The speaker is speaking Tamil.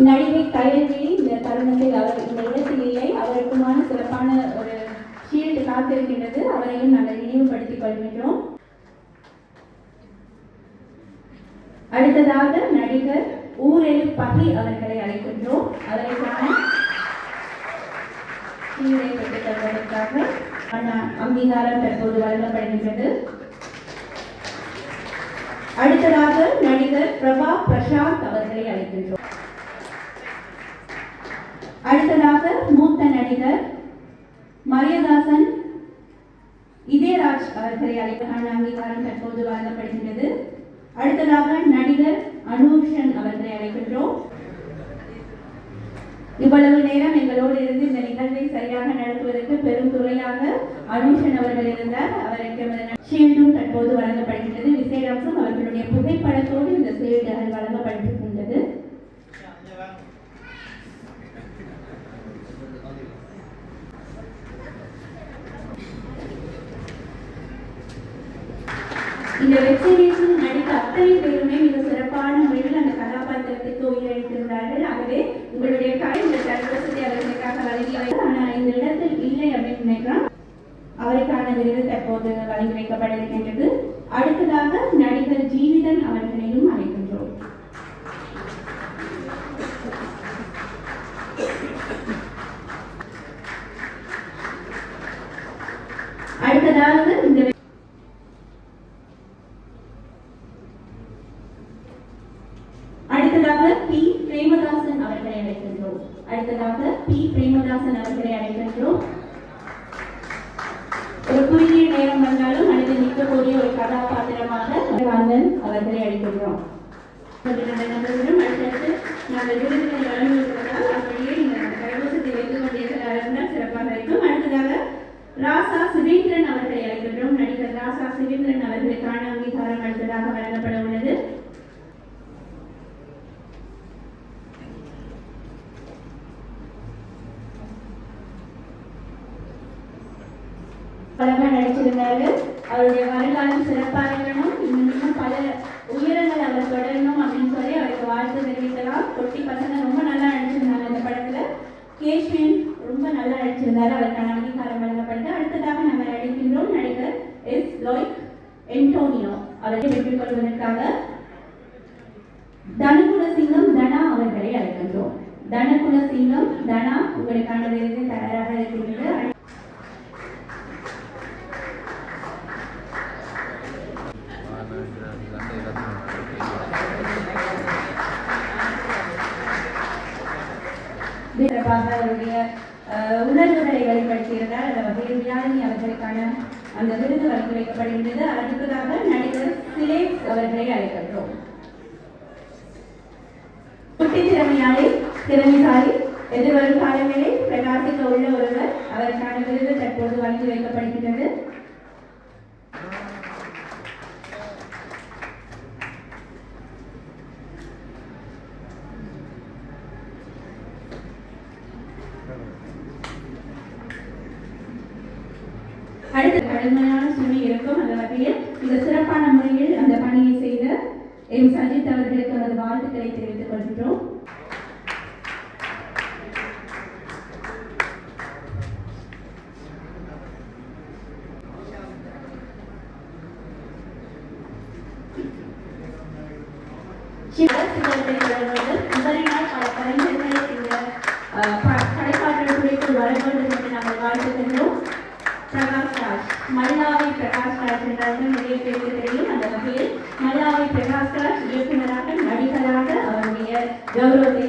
நடிகை கைரேகி இந்த தருணத்தில் அவர் இந்த இடத்தில் இல்லை. அவருக்குமான சிறப்பான ஒரு ஷீல்டு காத்திருக்கின்றது. அவரையும் நாங்கள் நினைவுபடுத்திக் கொள்கின்றோம். அடுத்ததாக நடிகர் ஊரெழு பகி அவர்களை அழைக்கின்றோம். அவருக்கான ஷீல்டை பெற்றுக் கொள்வதற்காக அங்கீகாரம் தற்போது வழங்கப்படுகின்றது. அடுத்ததாக நடிகர் பிரபா பிரசாந்த் அவர்களை அழைக்கின்றோம். அடுத்ததாக மூத்த நடிகர் மரியதாசன் இதயராஜ் அவர்களை அழைப்பதற்கான அங்கீகாரம் தற்போது வழங்கப்படுகின்றது. அடுத்ததாக நடிகர் அனுஷன் அவர்களை அழைக்கின்றோம். இவ்வளவு நேரம் எங்களோடு இருந்து இந்த நிகழ்வை சரியாக நடத்துவதற்கு பெரும் துறையாக அனுஷன் அவர்கள் இருந்தார். அவருக்கு ஷீல்டும் தற்போது வழங்கப்படுகின்றது. விசேடாம்சம் அவர்களுடைய புகைப்படத்தோடு இந்த ஷீல்டுகள் வழங்கப்படுகின்றது. இந்த வெப் சீரிஸில் நடித்த அத்தனை பேருமே மிக சிறப்பான முறையில் அந்த கதாபாத்திரத்திற்கு உயிரிழந்திருந்தார்கள். ஆகவே உங்களுடைய கலை இந்த தரவசதி அவர்களுக்காக வழங்கி வைத்து, ஆனால் இந்த இடத்தில் இல்லை அப்படின்னு நினைக்கிறோம். அவருக்கான விருது தற்போது வழங்கி வைக்கப்பட இருக்கின்றது. அடுத்ததாக நடிகர் ஜீவிதன் அவர்களையும் அழைக்கின்றோம். அடுத்ததாக பி பிரேமதாசன் அவர்களை அழைக்கின்றோம். ஒரு குறுகிய நேரம் வந்தாலும் மனித நிற்கக்கூடிய ஒரு கதாபாத்திரமாக அவர்களை அழைக்கின்றோம். அடுத்தடுத்து நாங்கள் விருதுகளை வழங்குவதால் அப்படியே இந்த கைவசத்தை வைத்துக் கொண்டிருந்தால் சிறப்பாக இருக்கும். அடுத்ததாக ராசா சிவேந்திரன் அவர்களை அழைக்கின்றோம். நடிகர் ராசா சிவேந்திரன் அவர்களுக்கான அங்கீகாரம் அடுத்ததாக வழங்கப்பட உள்ளது. பலமாக நடிச்சிருந்தார்கள். அவருடைய வரலாறு சிறப்பாக இருக்கணும், இன்னும் பல உயரங்கள் அவர் தொடரணும் அப்படின்னு சொல்லி அவருக்கு வாழ்த்து தெரிவிக்கலாம். தொட்டி பசங்க ரொம்ப நல்லா நடிச்சிருந்தாங்க அந்த படத்துல. கேஷ்வின் ரொம்ப நல்லா நடிச்சிருந்தாரு. அவருக்கான அங்கீகாரம் வழங்கப்படுது. அடுத்ததாக நம்ம நடிக்கின்றோம் நடிகர் எஸ் லோய்க் என்டோனியோ அவரை பெற்றுக் கொள்வதற்காக தனகுலசிங்கம் தனா அவர்களை அழைக்கின்றோம். தனகுலசிங்கம் தனா உங்களுக்கான விருது தயாராக இருக்கின்றது. அவருடைய உணர்வுகளை வெளிப்படுத்தியிருந்தார். அந்த வகையில் வியாழனி அவர்களுக்கான அந்த விருது வழங்கி வைக்கப்படுகின்றது. அடுத்ததாக நடிகர் சிலேஷ் அவர்களை அழைக்கின்றோம். குட்டி திறமைசாலி எதிர்வரும் காலங்களில் பிரகாசிக்க உள்ள ஒருவர். அவருக்கான விருது தற்போது வழங்கி வைக்கப்படுகின்றது. அடுத்த கடுமையான சுமை இருக்கும். அந்த வகையில் இந்த சிறப்பான முறையில் அந்த பணியை செய்த எம் சஜித் அவர்களுக்கு நமது வாழ்த்துக்களை தெரிவித்துக் கொள்கின்றோம். முதல் நாள் பல கலைஞர்களை இந்த படைப்பாற்றல் துறைக்குள் வர வேண்டும் என்று நாங்கள் வாழ்த்துகின்றோம். பிரகாஷ்ராஜ் மல்லாவை பிரகாஷ்ராஜ் என்றார்கள் நிறைய பேருக்கு தெரியும். அந்த வகையில் மல்லாவை பிரகாஷ்ராஜ் இயக்குநராக நடிகராக அவருடைய கௌரவத்தை